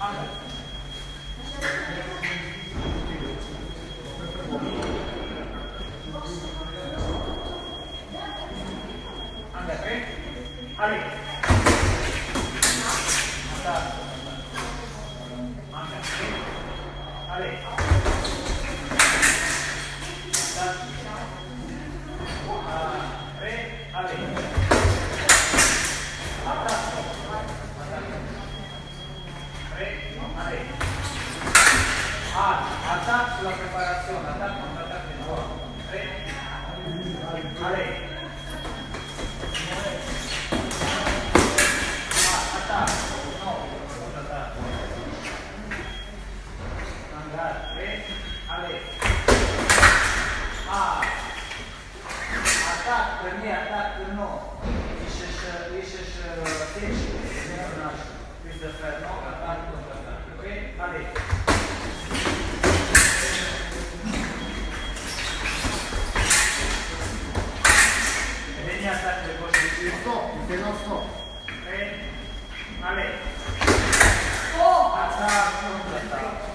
Allez. Allez. Atac sulla preparazione, attacco contro attacco di nuovo. Allez. Allez. Attaque, premier attaque, non. Il cherche personnage. Plus de faire, non, attaque contre attaque. Ok? Allez. Vieni attaque de gauche dessus. Stop, il fait non stop. Ok? Allez. Oh! Attaque contre attaque.